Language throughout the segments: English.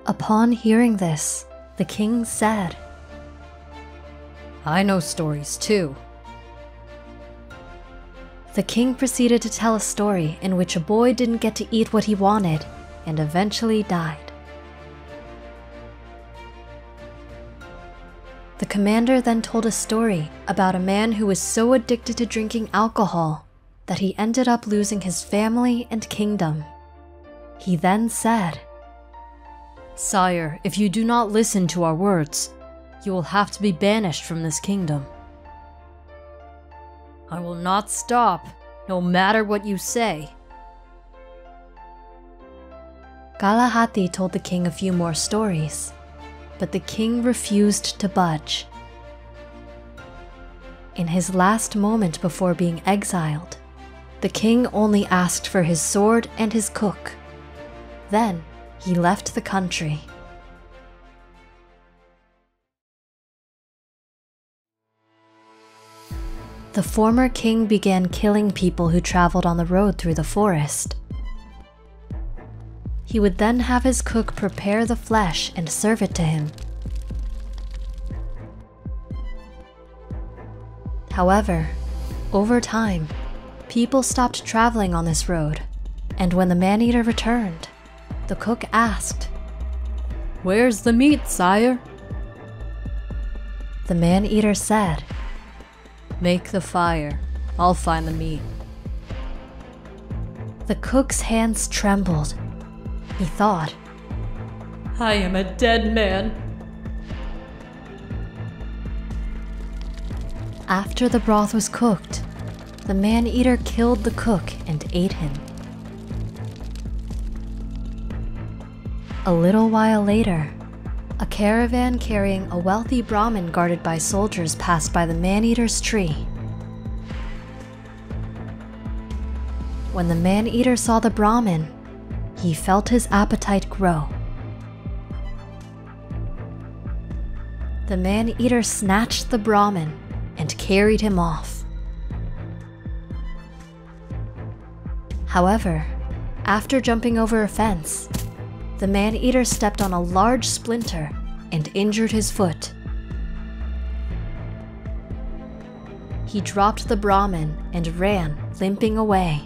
Upon hearing this, the king said, "I know stories too." The king proceeded to tell a story in which a boy didn't get to eat what he wanted and eventually died. The commander then told a story about a man who was so addicted to drinking alcohol that he ended up losing his family and kingdom. He then said, "Sire, if you do not listen to our words, you will have to be banished from this kingdom." "I will not stop, no matter what you say." Kalahati told the king a few more stories, but the king refused to budge. In his last moment before being exiled, the king only asked for his sword and his cook. Then he left the country. The former king began killing people who traveled on the road through the forest. He would then have his cook prepare the flesh and serve it to him. However, over time, people stopped traveling on this road, and when the man-eater returned, the cook asked, "Where's the meat, sire?" The man-eater said, "Make the fire. I'll find the meat." The cook's hands trembled. He thought, "I am a dead man." After the broth was cooked, the man-eater killed the cook and ate him. A little while later, a caravan carrying a wealthy Brahmin guarded by soldiers passed by the man-eater's tree. When the man-eater saw the Brahmin, he felt his appetite grow. The man-eater snatched the Brahmin and carried him off. However, after jumping over a fence, the man-eater stepped on a large splinter and injured his foot. He dropped the Brahmin and ran, limping away.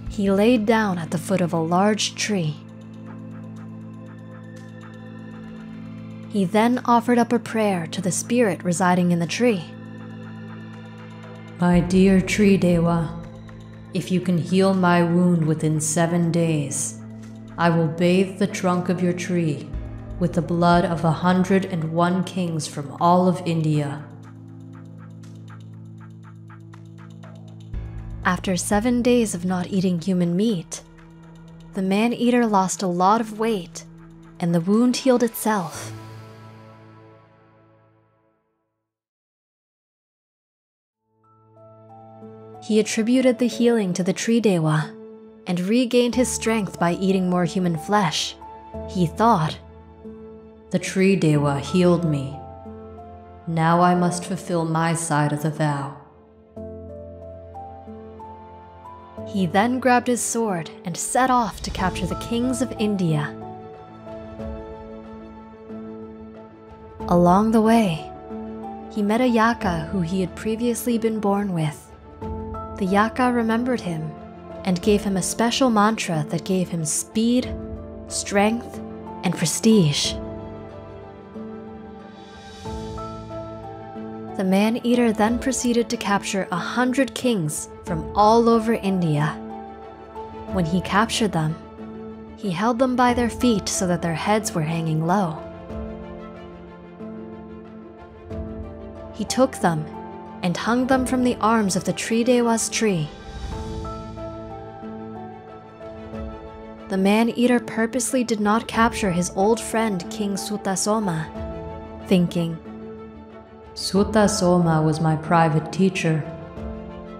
He laid down at the foot of a large tree. He then offered up a prayer to the spirit residing in the tree. "My dear tree Dewa, if you can heal my wound within 7 days, I will bathe the trunk of your tree with the blood of 101 kings from all of India." After 7 days of not eating human meat, the man-eater lost a lot of weight and the wound healed itself. He attributed the healing to the tree Dewa and regained his strength by eating more human flesh. He thought, "The tree Dewa healed me. Now I must fulfill my side of the vow." He then grabbed his sword and set off to capture the kings of India. Along the way, he met a Yaka who he had previously been born with. The Yaka remembered him and gave him a special mantra that gave him speed, strength, and prestige. The man-eater then proceeded to capture 100 kings from all over India. When he captured them, he held them by their feet so that their heads were hanging low. He took them and hung them from the arms of the tree Dewa's tree. The man-eater purposely did not capture his old friend King Sutasoma, thinking, "Sutasoma was my private teacher.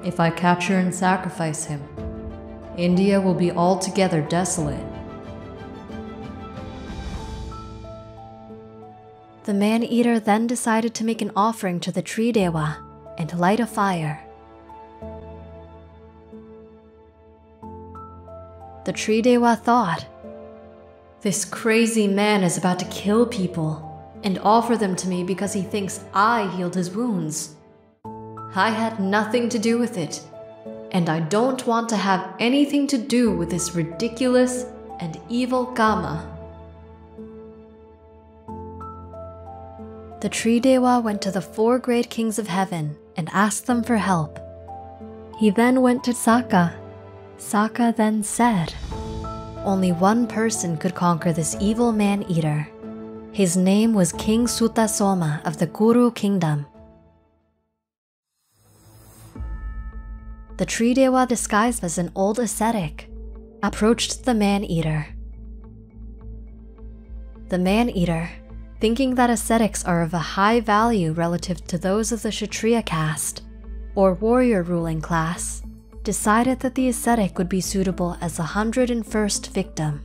If I capture and sacrifice him, India will be altogether desolate." The man-eater then decided to make an offering to the tree Dewa and light a fire. The tree Dewa thought, "This crazy man is about to kill people and offer them to me because he thinks I healed his wounds. I had nothing to do with it, and I don't want to have anything to do with this ridiculous and evil Kama." The tree Dewa went to the 4 great kings of heaven and asked them for help. He then went to Saka. Saka then said, only one person could conquer this evil man-eater. His name was King Sutasoma of the Kuru Kingdom. The tree Dewa, disguised as an old ascetic, approached the man-eater. The man-eater, thinking that ascetics are of a high value relative to those of the Kshatriya caste, or warrior ruling class, decided that the ascetic would be suitable as the 101st victim.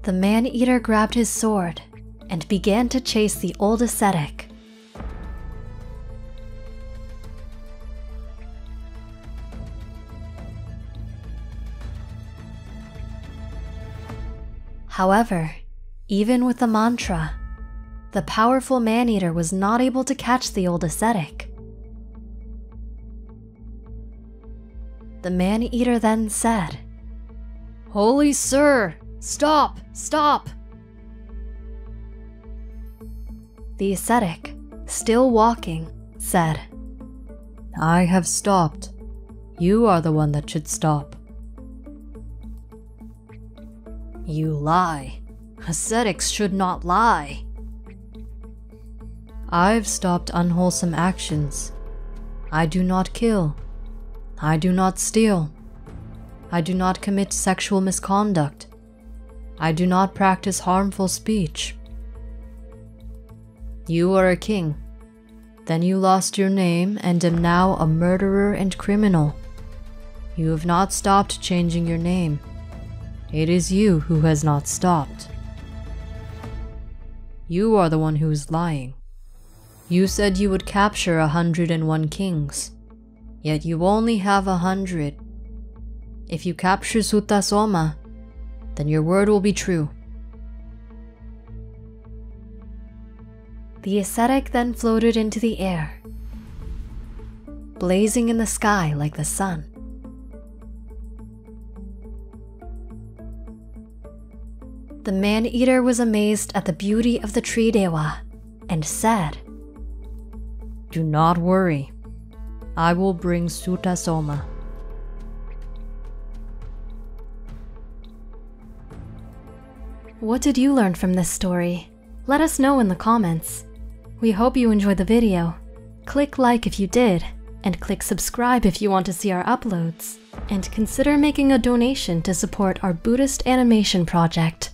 The man-eater grabbed his sword and began to chase the old ascetic. However, even with the mantra, the powerful man-eater was not able to catch the old ascetic. The man-eater then said, "Holy sir, stop, stop!" The ascetic, still walking, said, "I have stopped. You are the one that should stop." "You lie. Ascetics should not lie." "I've stopped unwholesome actions. I do not kill. I do not steal. I do not commit sexual misconduct. I do not practice harmful speech." "You are a king. Then you lost your name and am now a murderer and criminal. You have not stopped changing your name. It is you who has not stopped. You are the one who is lying. You said you would capture 101 kings, yet you only have 100. If you capture Sutasoma, then your word will be true." The ascetic then floated into the air, blazing in the sky like the sun. The man-eater was amazed at the beauty of the tree Dewa and said, "Do not worry. I will bring Sutasoma." What did you learn from this story? Let us know in the comments. We hope you enjoyed the video. Click like if you did, and click subscribe if you want to see our uploads. And consider making a donation to support our Buddhist animation project.